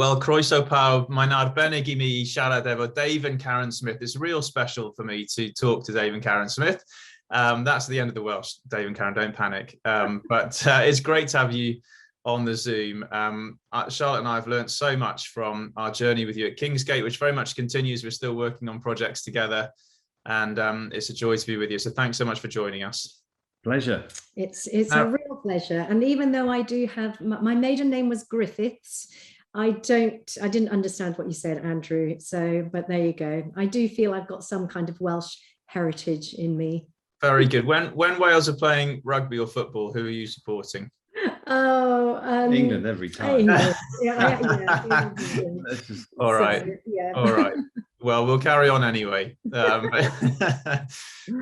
Well, croeso pawb, mae'n arbennig I mi siarad efo Dave and Karen Smith. It's real special for me to talk to Dave and Karen Smith. That's the end of the Welsh, Dave and Karen, don't panic. But it's great to have you on the Zoom. Charlotte and I have learned so much from our journey with you at Kingsgate, which very much continues. We're still working on projects together, and it's a joy to be with you. So thanks so much for joining us. Pleasure. It's a real pleasure. And even though I do have, my maiden name was Griffiths, I didn't understand what you said, Andrew. So, but there you go. I do feel I've got some kind of Welsh heritage in me. Very good. When Wales are playing rugby or football, who are you supporting? Oh, England every time. England. Yeah. All right. So, yeah. All right. Well, we'll carry on anyway. Now,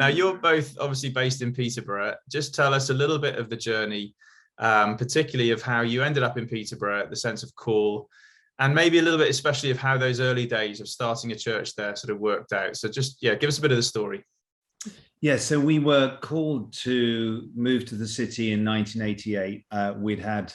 you're both obviously based in Peterborough. Just tell us a little bit of the journey, particularly of how you ended up in Peterborough, the sense of call, and maybe a little bit especially of how those early days of starting a church there sort of worked out. So just, give us a bit of the story. Yeah, so we were called to move to the city in 1988. We'd had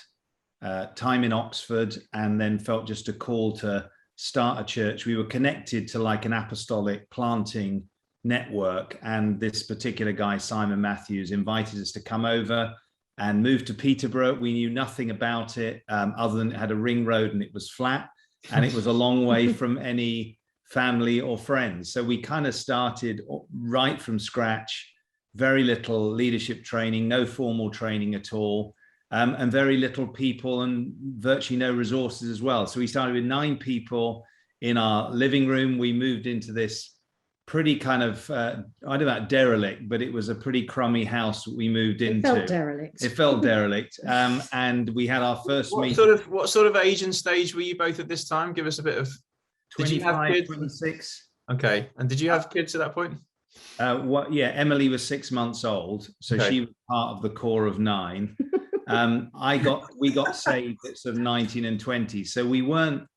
time in Oxford and then felt just a call to start a church. We were connected to like an apostolic planting network, and this particular guy, Simon Matthews, invited us to come over and move to Peterborough. We knew nothing about it other than it had a ring road and it was flat and it was a long way from any family or friends. So we kind of started right from scratch, very little leadership training, no formal training at all, and very little people and virtually no resources as well. So we started with 9 people in our living room. We moved into this pretty kind of, I don't know about derelict, but it was a pretty crummy house we moved into. It felt derelict. And we had our first meeting. What sort of age and stage were you both at this time? Give us a bit of... 25, 26. Okay. And did you have kids at that point? Yeah, Emily was 6 months old. So she was part of the core of 9. We got saved at sort of 19 and 20. So we weren't,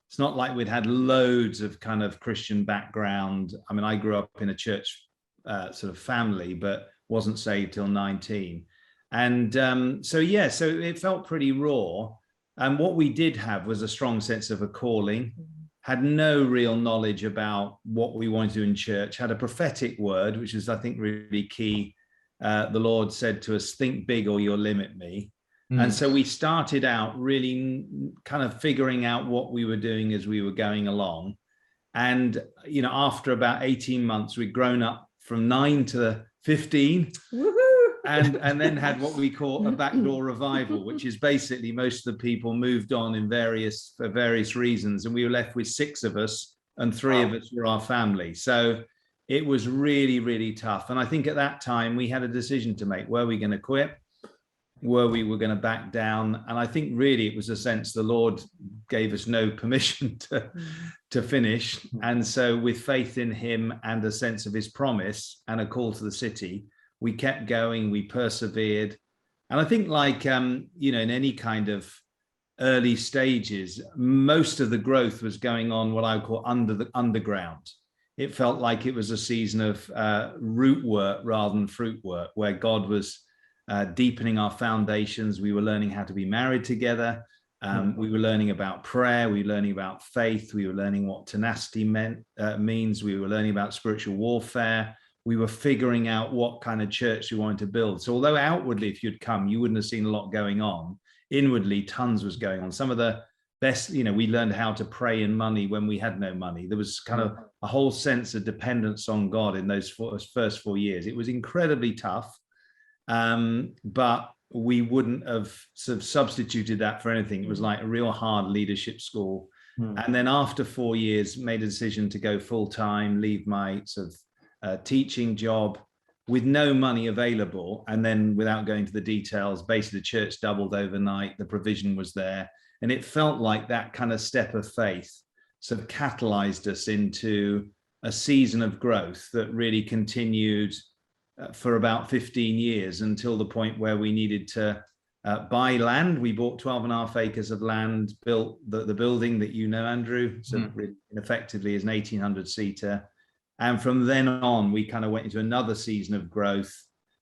it's not like we'd had loads of kind of Christian background. I mean, I grew up in a church sort of family, but wasn't saved till 19. And so it felt pretty raw. And what we did have was a strong sense of a calling. Had no real knowledge about what we wanted to do in church, had a prophetic word, which is, I think, really key. The Lord said to us, think big or you'll limit me. And so we started out really kind of figuring out what we were doing as we were going along. And, after about 18 months, we'd grown up from 9 to 15. And then had what we call a backdoor revival, which is basically most of the people moved on for various reasons. And we were left with 6 of us and 3 of us were our family. So it was really, really tough. And I think at that time we had a decision to make. Were we going to quit? Were we going to back down? And I think really it was a sense the Lord gave us no permission to finish. And so with faith in him and a sense of his promise and a call to the city, we kept going, we persevered. And I think like, in any kind of early stages, most of the growth was going on what I would call underground. It felt like it was a season of root work rather than fruit work, where God was deepening our foundations. We were learning how to be married together. We were learning about prayer. We were learning about faith. We were learning what tenacity means. We were learning about spiritual warfare. We were figuring out what kind of church we wanted to build. So although outwardly, if you'd come, you wouldn't have seen a lot going on, inwardly, tons was going on. Some of the best, we learned how to pray in money when we had no money. There was kind of a whole sense of dependence on God in those first 4 years. It was incredibly tough, but we wouldn't have sort of substituted that for anything. It was like a real hard leadership school. And then after 4 years, made a decision to go full time, leave my sort of teaching job with no money available. And then without going to the details, basically the church doubled overnight, the provision was there. And it felt like that kind of step of faith sort of catalyzed us into a season of growth that really continued for about 15 years until the point where we needed to buy land. We bought 12.5 acres of land, built the building that Andrew, so effectively is an 1,800 seater. And from then on, we kind of went into another season of growth,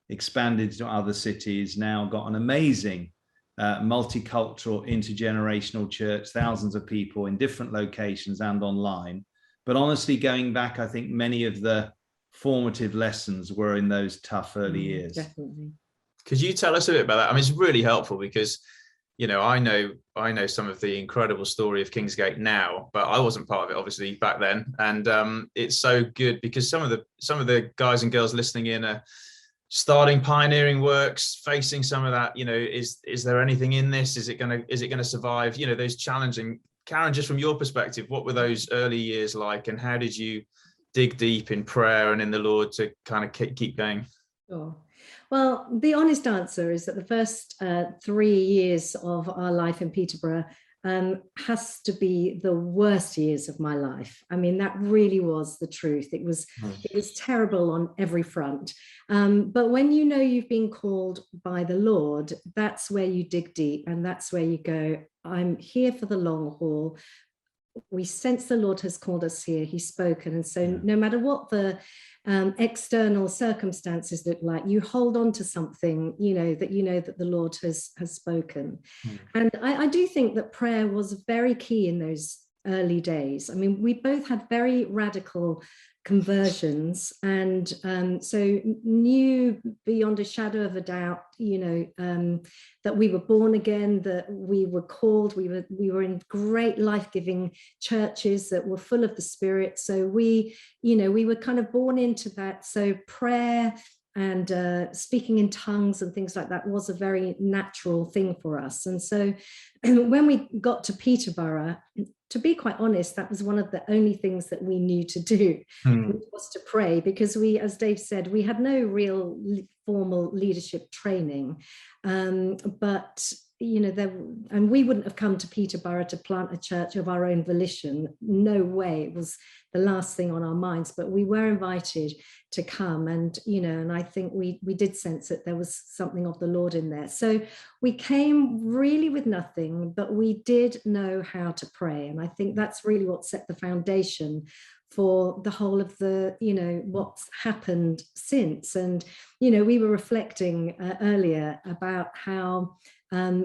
expanded to other cities, now got an amazing multicultural, intergenerational church, thousands of people in different locations and online. But honestly, going back, I think many of the formative lessons were in those tough early years. Definitely. Could you tell us a bit about that? I mean, it's really helpful because, you know, I know some of the incredible story of Kingsgate now, but I wasn't part of it obviously back then. And it's so good because some of the guys and girls listening in are starting pioneering works, facing some of that. You know, is there anything in this? Is it gonna survive? You know, those challenging. Karen, just from your perspective, what were those early years like, and how did you dig deep in prayer and in the Lord to kind of keep going? Sure. Well, the honest answer is that the first 3 years of our life in Peterborough has to be the worst years of my life. I mean, that really was the truth. It was terrible on every front. But when you know you've been called by the Lord, that's where you dig deep, and that's where you go, I'm here for the long haul. We sense the Lord has called us here. He's spoken. And so no matter what the external circumstances look like, you hold on to something, that the Lord has spoken. And I do think that prayer was very key in those early days. I mean, we both had very radical conversions, and so knew beyond a shadow of a doubt, that we were born again, that we were called, we were in great life-giving churches that were full of the Spirit. So we were kind of born into that. So prayer and speaking in tongues and things like that was a very natural thing for us. And so when we got to Peterborough, to be quite honest, that was one of the only things that we knew to do, which was to pray, because we, as Dave said, we had no real formal leadership training. But and we wouldn't have come to Peterborough to plant a church of our own volition. No way. It was the last thing on our minds, but we were invited to come, and and I think we did sense that there was something of the Lord in there. So we came really with nothing, but we did know how to pray, and I think that's really what set the foundation for the whole of the what's happened since. And we were reflecting earlier about how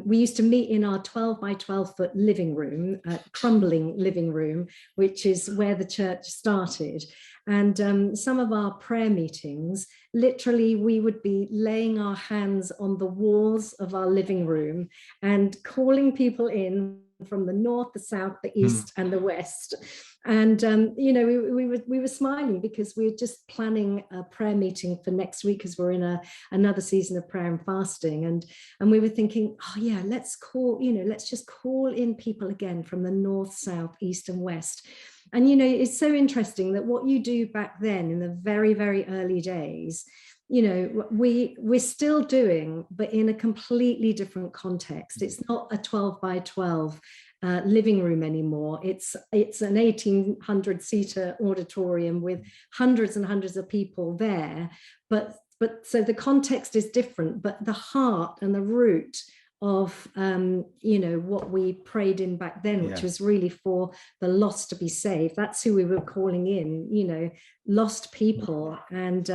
we used to meet in our 12 by 12 foot living room, crumbling living room, which is where the church started. And some of our prayer meetings, literally, we would be laying our hands on the walls of our living room and calling people in from the north, the south, the east, and the west. And we were smiling because we were just planning a prayer meeting for next week, as we're in another season of prayer and fasting. And we were thinking, oh yeah, let's just call in people again from the north, south, east, and west. And it's so interesting that what you do back then in the very, very early days, we're still doing, but in a completely different context. It's not a 12 by 12 living room anymore. It's an 1,800 seater auditorium with hundreds and hundreds of people there. But so the context is different, but the heart and the root of what we prayed in back then, which was really for the lost to be saved. That's who we were calling in, lost people, and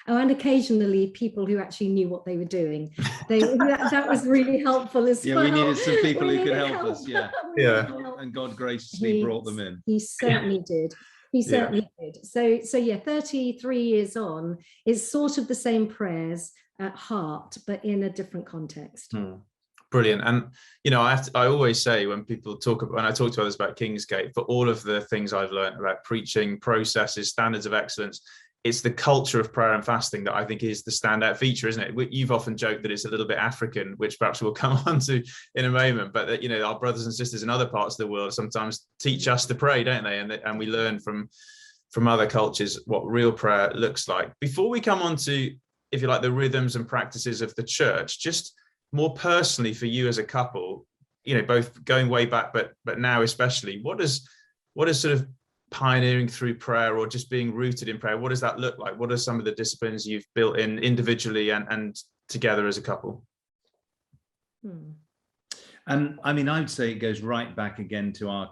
occasionally people who actually knew what they were doing. That was really helpful as well. We needed some people who could help us. And God graciously brought them in. He certainly did. He certainly did. So 33 years on, it's sort of the same prayers at heart, but in a different context. Brilliant. And I always say when I talk to others about Kingsgate, for all of the things I've learned about preaching, processes, standards of excellence, it's the culture of prayer and fasting that I think is the standout feature, isn't it? You've often joked that it's a little bit African, which perhaps we'll come on to in a moment, but that our brothers and sisters in other parts of the world sometimes teach us to pray, don't they? And we learn from other cultures what real prayer looks like. Before we come on to, if you like, the rhythms and practices of the church, just more personally for you as a couple, both going way back, but now especially, what does sort of pioneering through prayer, or just being rooted in prayer, what does that look like? What are some of the disciplines you've built in individually and together as a couple? I mean, I'd say it goes right back again to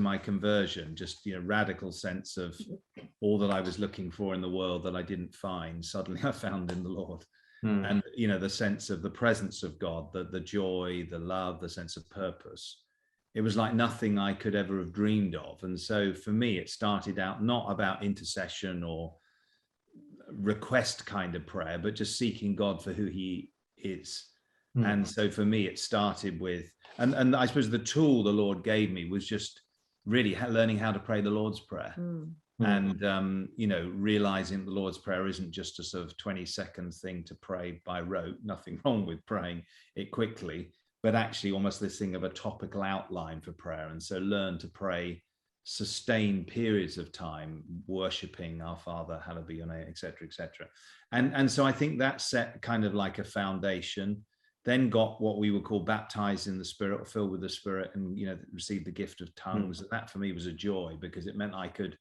my conversion, just radical sense of all that I was looking for in the world that I didn't find, suddenly I found in the Lord. And, the sense of the presence of God, the joy, the love, the sense of purpose. It was like nothing I could ever have dreamed of. And so for me, it started out not about intercession or request kind of prayer, but just seeking God for who he is. And so for me, it started with, and I suppose the tool the Lord gave me was just really learning how to pray the Lord's Prayer. And, realizing the Lord's Prayer isn't just a sort of 20-second thing to pray by rote, nothing wrong with praying it quickly, but actually almost this thing of a topical outline for prayer. And so learn to pray sustained periods of time, worshipping our Father, hallowed be your name, etc., etc. And so I think that set kind of like a foundation, then got what we would call baptized in the Spirit, or filled with the Spirit, and, received the gift of tongues. And that for me was a joy, because it meant I could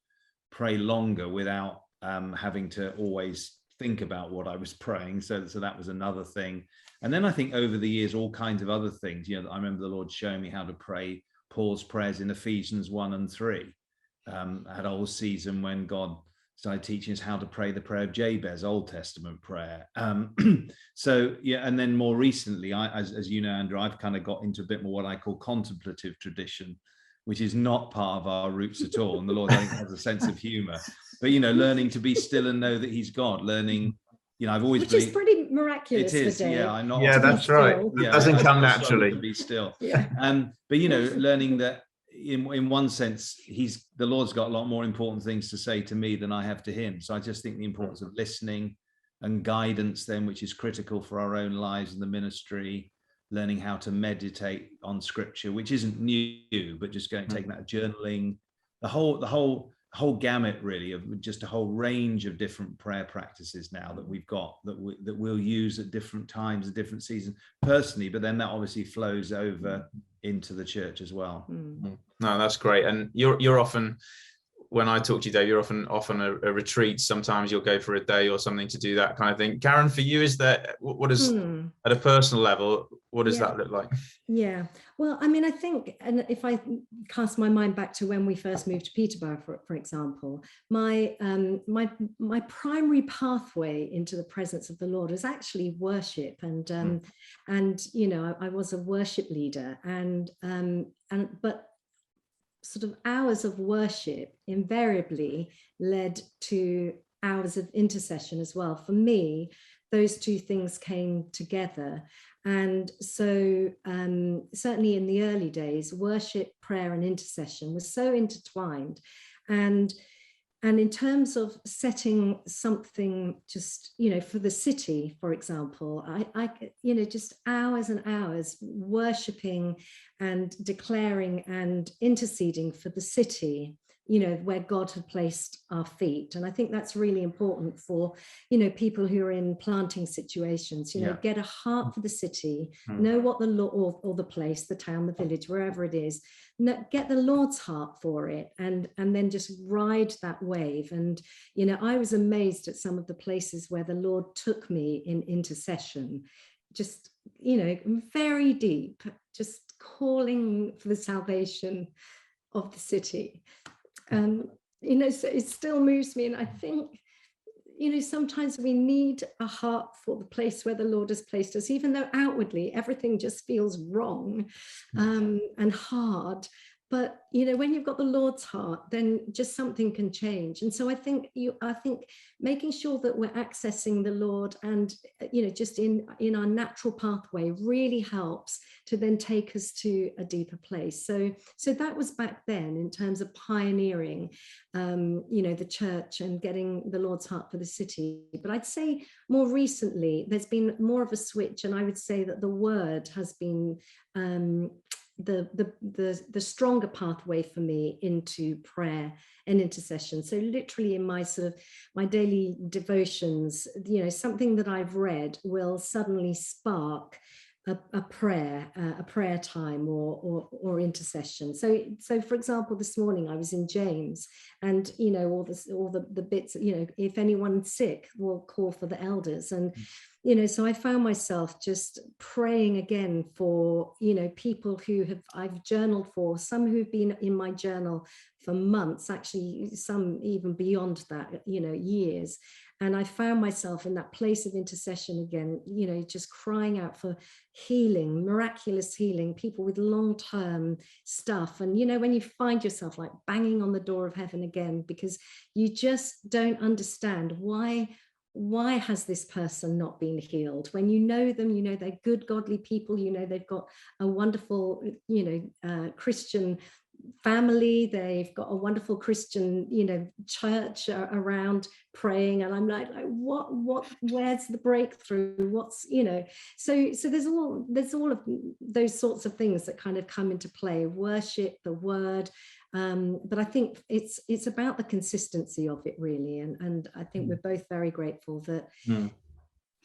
pray longer without having to always think about what I was praying. So that was another thing. And then I think over the years, all kinds of other things, I remember the Lord showing me how to pray Paul's prayers in Ephesians 1 and 3. I had a whole season when God started teaching us how to pray the prayer of Jabez, Old Testament prayer. So, and then more recently, as you know, Andrew, I've kind of got into a bit more what I call contemplative tradition, which is not part of our roots at all. And the Lord, I think, has a sense of humor. But, learning to be still and know that he's God, learning, I've always Which is pretty miraculous. It is, yeah. I'm not. Yeah, that's right. It doesn't come naturally. To be still. Yeah. But learning that in one sense, the Lord's got a lot more important things to say to me than I have to him. So I just think the importance of listening and guidance then, which is critical for our own lives and the ministry. Learning how to meditate on scripture, which isn't new, but just taking that journaling, the whole gamut really of just a whole range of different prayer practices now that we've got that we'll use at different times, at different seasons personally, but then that obviously flows over into the church as well. No, that's great. And you're often, when I talk to you, Dave, you're often a retreat. Sometimes you'll go for a day or something to do that kind of thing. Karen, for you, is that what is at a personal level, what does that look like? Yeah, well, I mean, I think, and if I cast my mind back to when we first moved to Peterborough, for example, my primary pathway into the presence of the Lord was actually worship, and I was a worship leader, but sort of hours of worship invariably led to hours of intercession as well. For me, those two things came together. And so certainly in the early days, worship, prayer and intercession was so intertwined. And in terms of setting something just, for the city, for example, I just hours and hours worshiping and declaring and interceding for the city, where God had placed our feet. And I think that's really important for, people who are in planting situations, get a heart for the city, know what the Lord, or the place, the town, the village, wherever it is, get the Lord's heart for it, and then just ride that wave. And, I was amazed at some of the places where the Lord took me in intercession, just, very deep, just calling for the salvation of the city. So it still moves me. And I think, sometimes we need a heart for the place where the Lord has placed us, even though outwardly everything just feels wrong and hard. But, when you've got the Lord's heart, then just something can change. And so I think making sure that we're accessing the Lord and, just in our natural pathway really helps to then take us to a deeper place. So that was back then in terms of pioneering, the church and getting the Lord's heart for the city. But I'd say more recently, there's been more of a switch. And I would say that the word has been the stronger pathway for me into prayer and intercession. So literally in my daily devotions, something that I've read will suddenly spark a prayer time or intercession. So for example, this morning I was in James, and all the bits, if anyone's sick, we'll call for the elders. And so I found myself just praying again for, people who I've journaled for, some who've been in my journal for months, actually some even beyond that, years. And I found myself in that place of intercession again, just crying out for healing, miraculous healing, people with long-term stuff. And, when you find yourself like banging on the door of heaven again, because you just don't understand why has this person not been healed? When you know them, they're good, godly people, they've got a wonderful, Christian family, they've got a wonderful Christian, church around praying, and I'm like where's the breakthrough? What's, so there's all of those sorts of things that kind of come into play, worship, the word. But I think it's about the consistency of it, really, and I think we're both very grateful that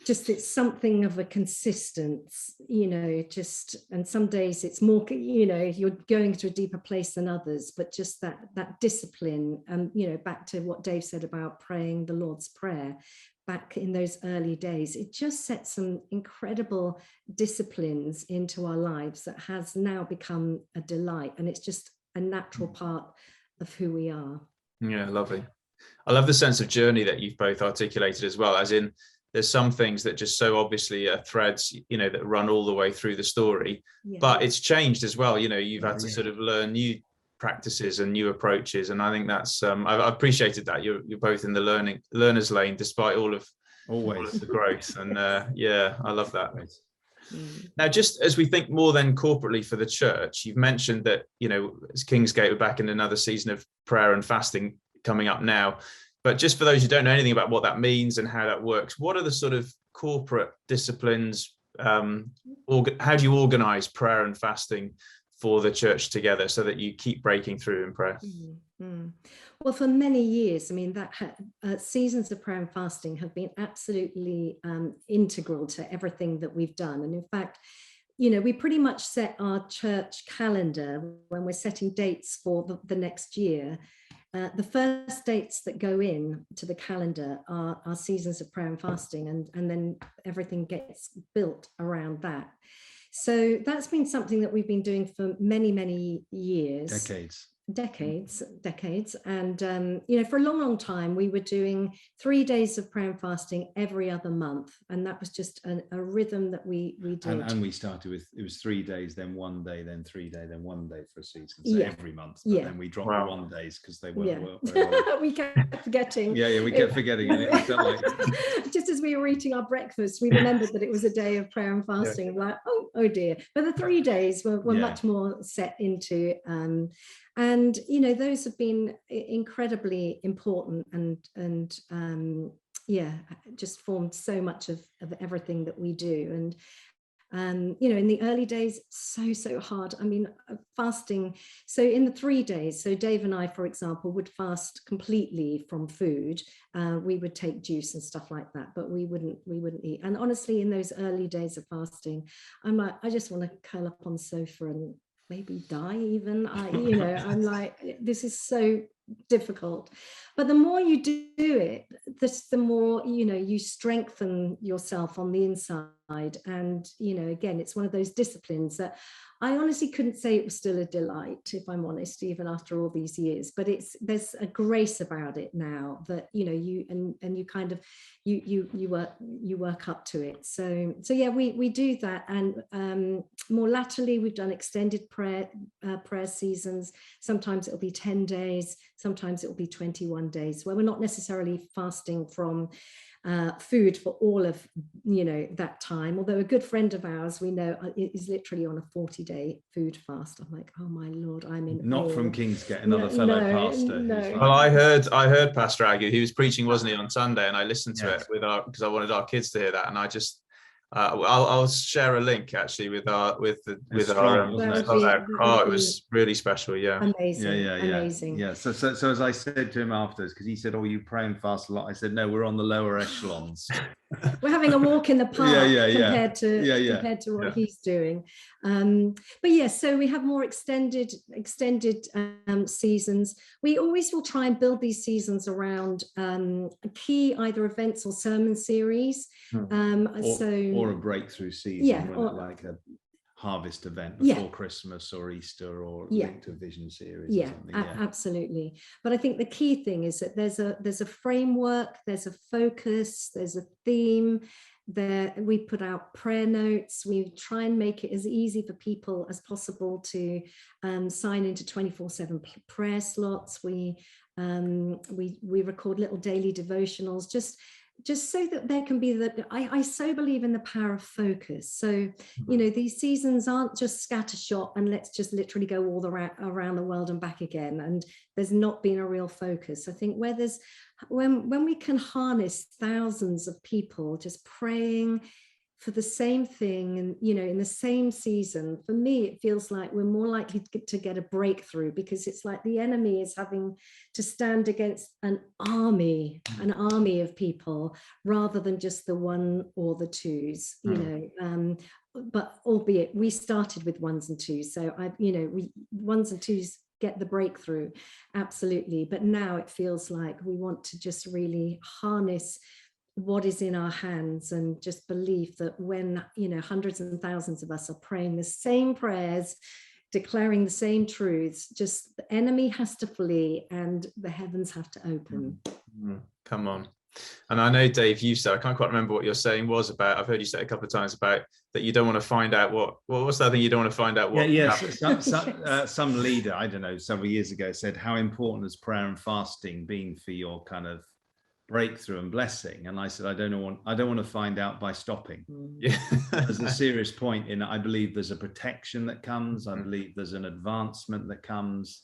just it's something of a consistence, and some days it's more, you're going to a deeper place than others, but just that discipline, back to what Dave said about praying the Lord's Prayer back in those early days, it just set some incredible disciplines into our lives that has now become a delight, and it's just a natural part of who we are. Yeah, lovely. I love the sense of journey that you've both articulated as well, as in there's some things that just so obviously are threads, that run all the way through the story, but it's changed as well. You've had to sort of learn new practices and new approaches. And I think that's, I've appreciated that you're both in the learner's lane, despite all of the growth. And I love that. Now, just as we think more then corporately for the church, you've mentioned that, as Kingsgate, we're back in another season of prayer and fasting coming up now. But just for those who don't know anything about what that means and how that works, what are the sort of corporate disciplines? How do you organize prayer and fasting for the church together so that you keep breaking through in prayer? Well, for many years, that seasons of prayer and fasting have been absolutely integral to everything that we've done. And in fact, we pretty much set our church calendar when we're setting dates for the next year. The first dates that go in to the calendar are our seasons of prayer and fasting, and then everything gets built around that. So that's been something that we've been doing for many, many years. Decades. And, for a long time, we were doing 3 days of prayer and fasting every other month. And that was just a rhythm that we did. And we started with, it was 3 days, then 1 day, then 3 days, then 1 day for a season. So every month. But then we dropped the 1 days because they weren't very well. We kept forgetting. We kept forgetting. And it felt like... Just as we were eating our breakfast, we remembered that it was a day of prayer and fasting. I'm like, oh dear. But the 3 days were much more set into... And those have been incredibly important and just formed so much of everything that we do. And in the early days, so hard. Fasting. So in the 3 days, so Dave and I, for example, would fast completely from food. We would take juice and stuff like that, but we wouldn't eat. And honestly, in those early days of fasting, I'm like, I just want to curl up on the sofa and maybe die even. I'm like, this is so difficult. But the more you do it, the more, you strengthen yourself on the inside. And, again, it's one of those disciplines that I honestly couldn't say it was still a delight, if I'm honest, even after all these years. But there's a grace about it now that, you kind of, you work up to it. So we do that. And more latterly, we've done extended prayer seasons. Sometimes it'll be 10 days. Sometimes it'll be 21 days, where we're not necessarily fasting from food for all of that time. Although a good friend of ours, we know, is literally on a 40-day food fast. I'm like, oh my Lord, I'm in not awe. From Kingsgate, another fellow pastor. No. Well, I heard Pastor Agu. He was preaching, wasn't he, on Sunday, and I listened to it because I wanted our kids to hear that, and I just. I'll share a link actually with our it was really special. Amazing. Yeah. So as I said to him afterwards, because he said, "Oh, you pray and fast a lot," I said, "No, we're on the lower echelons." We're having a walk in the park compared to what he's doing. But so we have more extended seasons. We always will try and build these seasons around key either events or sermon series. Or a breakthrough season, like a harvest event before Christmas or Easter, or linked to a vision series or something. Absolutely. But I think the key thing is that there's a framework, there's a focus, there's a theme. There, we put out prayer notes. We try and make it as easy for people as possible to sign into 24/7 prayer slots. We record little daily devotionals, just so that there can be that. I so believe in the power of focus. So, you know, these seasons aren't just scattershot and let's just literally go all around the world and back again. And there's not been a real focus. I think when we can harness thousands of people just praying for the same thing, and, you know, in the same season, for me, it feels like we're more likely to get a breakthrough, because it's like the enemy is having to stand against an army of people rather than just the one or the twos, you know. But albeit we started with ones and twos, so ones and twos get the breakthrough, absolutely. But now it feels like we want to just really harness what is in our hands and just believe that when, you know, hundreds and thousands of us are praying the same prayers, declaring the same truths, just the enemy has to flee and the heavens have to open. Come on. And I know, Dave, you said, I can't quite remember what your saying was about, I've heard you say it a couple of times about that you don't want to find out what's that thing you don't want to find out what some leader, I don't know, several years ago said, how important has prayer and fasting been for your kind of breakthrough and blessing? And I said, I don't want to find out by stopping. There's a serious point in it. I believe there's a protection that comes. I believe there's an advancement that comes.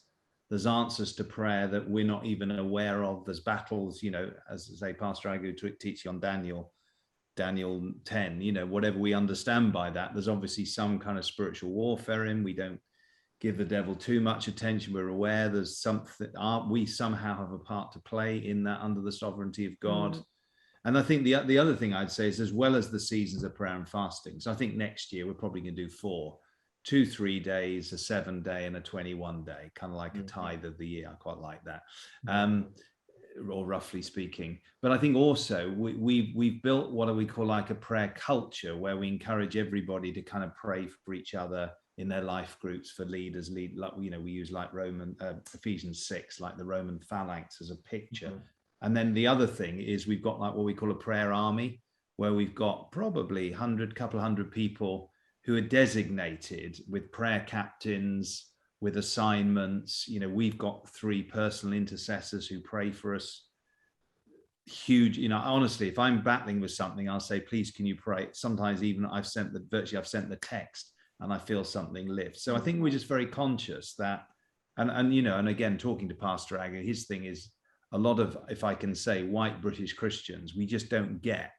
There's answers to prayer that we're not even aware of. There's battles, you know, as I say, Pastor Agu teaching on Daniel 10, you know, whatever we understand by that, there's obviously some kind of spiritual warfare in. We don't give the devil too much attention. We're aware there's something, we somehow have a part to play in that under the sovereignty of God. And I think the other thing I'd say is, as well as the seasons of prayer and fasting, so I think next year we're probably going to do 2 3 days, a 7-day and a 21-day, kind of like a tithe of the year. I quite like that, or roughly speaking. But I think also we've built what we call like a prayer culture, where we encourage everybody to kind of pray for each other in their life groups, for leaders, like, you know, we use like Ephesians 6, like the Roman phalanx as a picture. And then the other thing is we've got like what we call a prayer army, where we've got probably couple hundred people who are designated with prayer captains, with assignments. You know, we've got 3 personal intercessors who pray for us. Huge, you know, honestly, if I'm battling with something, I'll say, please, can you pray? Sometimes even I've sent the text and I feel something lift. So I think we're just very conscious that, and you know, and again, talking to Pastor Agu, his thing is a lot of, if I can say, white British Christians, we just don't get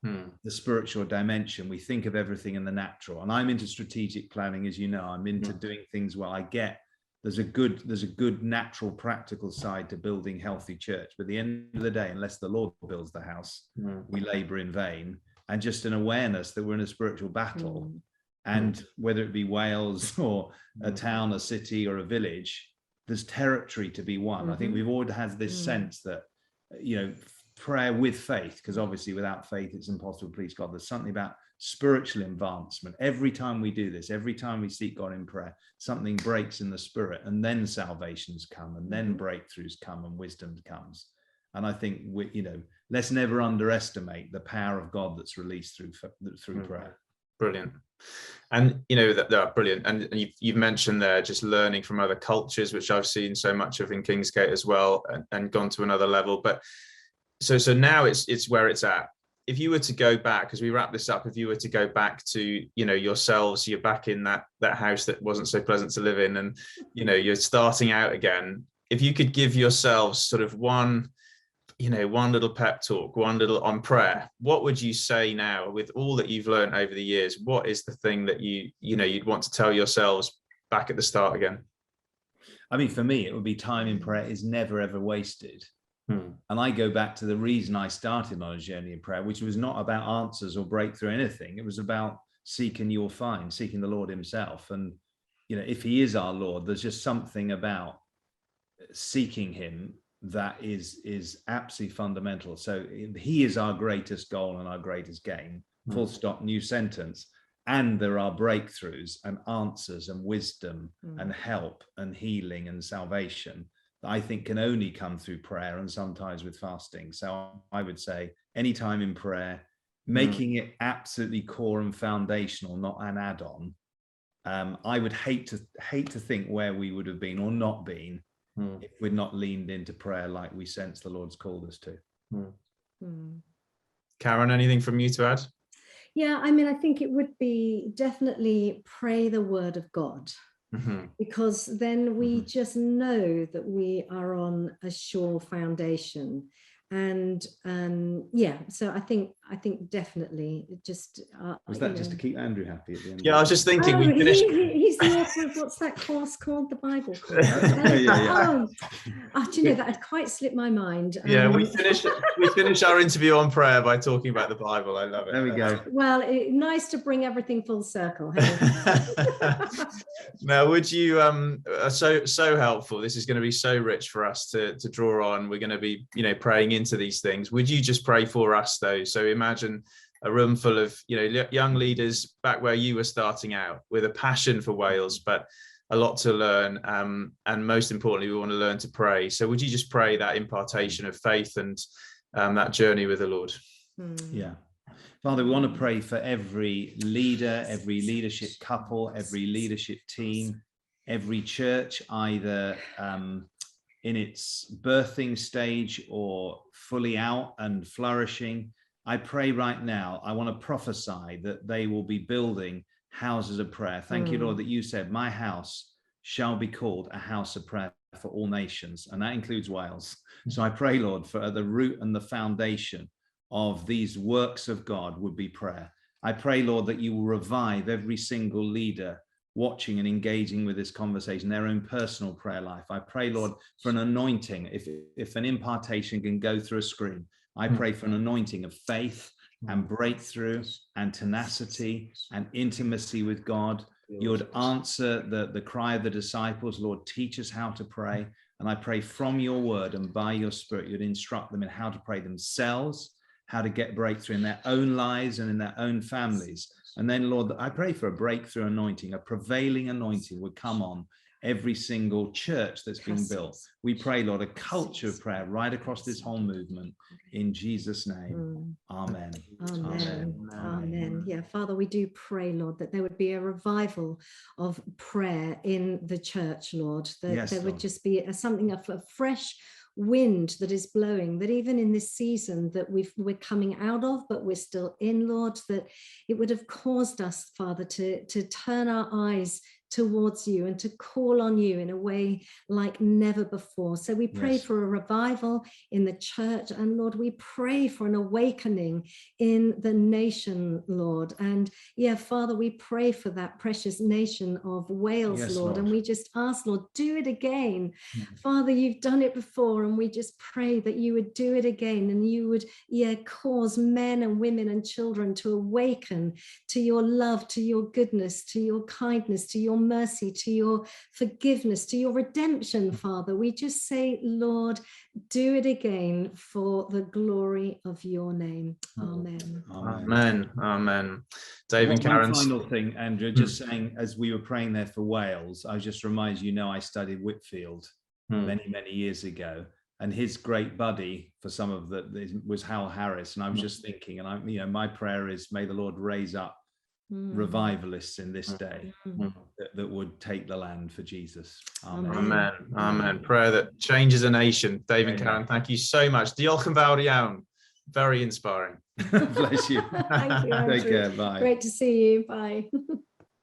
the spiritual dimension. We think of everything in the natural. And I'm into strategic planning, as you know. I'm into doing things where I get there's a good natural practical side to building healthy church. But at the end of the day, unless the Lord builds the house, we labor in vain. And just an awareness that we're in a spiritual battle. And whether it be Wales or a town, a city or a village, there's territory to be won. I think we've always had this sense that, you know, prayer with faith, because obviously without faith it's impossible to please God. There's something about spiritual advancement. Every time we do this, every time we seek God in prayer, something breaks in the spirit, and then salvations come, and then breakthroughs come, and wisdom comes. And I think let's never underestimate the power of God that's released through prayer. Brilliant. And you know that are brilliant. And you've mentioned there just learning from other cultures, which I've seen so much of in Kingsgate as well, and gone to another level. But so now it's where it's at. If you were to go back, as we wrap this up, if you were to go back to, you know, yourselves, you're back in that house that wasn't so pleasant to live in, and, you know, you're starting out again. If you could give yourselves sort of one little pep talk, one little on prayer, what would you say now with all that you've learned over the years? What is the thing that you'd want to tell yourselves back at the start again? I mean, for me, it would be time in prayer is never, ever wasted. And I go back to the reason I started on a journey in prayer, which was not about answers or breakthrough or anything. It was about seeking the Lord himself. And, you know, if he is our Lord, there's just something about seeking him that is absolutely fundamental. So he is our greatest goal and our greatest gain, full stop, new sentence. and there are breakthroughs and answers and wisdom and help and healing and salvation that I think can only come through prayer and sometimes with fasting. So I would say anytime in prayer, making it absolutely core and foundational, not an add-on. I would hate to think where we would have been or not been if we'd not leaned into prayer like we sense the Lord's called us to. Karen, anything from you to add? Yeah, I mean, I think it would be definitely pray the word of God, because then we just know that we are on a sure foundation. And yeah, so I think definitely just was that just to keep Andrew happy at the end? Yeah, I was just thinking we finished. He's the author of what's that course called, the Bible course? Do you know, that had quite slipped my mind. Yeah, we finish our interview on prayer by talking about the Bible. I love it. There we go. Well, nice to bring everything full circle. Now, would you so helpful. This is going to be so rich for us to draw on. We're going to be, praying into these things. Would you just pray for us though? So imagine a room full of, young leaders back where you were starting out with a passion for Wales, but a lot to learn. And most importantly, we want to learn to pray. So would you just pray that impartation of faith and that journey with the Lord? Yeah. Father, we want to pray for every leader, every leadership couple, every leadership team, every church, either in its birthing stage or fully out and flourishing. I pray right now, I want to prophesy that they will be building houses of prayer. Thank you, Lord, that you said, my house shall be called a house of prayer for all nations. And that includes Wales. So I pray, Lord, for the root and the foundation of these works of God would be prayer. I pray, Lord, that you will revive every single leader watching and engaging with this conversation, their own personal prayer life. I pray, Lord, for an anointing. If an impartation can go through a screen, I pray for an anointing of faith and breakthrough and tenacity and intimacy with God. You would answer the cry of the disciples, Lord, teach us how to pray. And I pray from your word and by your spirit, you'd instruct them in how to pray themselves, how to get breakthrough in their own lives and in their own families. And then, Lord, I pray for a breakthrough anointing, a prevailing anointing would come on every single church that's being built. We pray, Lord, a culture of prayer right across this whole movement. In Jesus' name, amen. Amen. Amen. Yeah, Father, we do pray, Lord, that there would be a revival of prayer in the church, Lord, that there would just be something of a fresh wind that is blowing, that even in this season that we're coming out of, but we're still in, Lord, that it would have caused us, Father, to turn our eyes towards you and to call on you in a way like never before. So we pray for a revival in the church, and Lord, we pray for an awakening in the nation, Lord. And yeah, Father, we pray for that precious nation of Wales, Lord, and we just ask, Lord, do it again. Father, you've done it before, and we just pray that you would do it again, and you would cause men and women and children to awaken to your love, to your goodness, to your kindness, to your mercy, to your forgiveness, to your redemption, Father. We just say, Lord, do it again for the glory of your name. Amen. Amen. Amen. Dave and Karen. One final thing, Andrew, just saying, as we were praying there for Wales, I was just reminded, I studied Whitfield many, many years ago, and his great buddy for some of was Hal Harris. And I was just thinking, and my prayer is, may the Lord raise up revivalists in this day that would take the land for Jesus. Amen. Amen. Amen. Prayer that changes a nation. Dave and Karen, thank you so much. Diolch yn fawr iawn. Very inspiring. Bless you. Thank you, Andrew. Take care. Bye. Great to see you. Bye.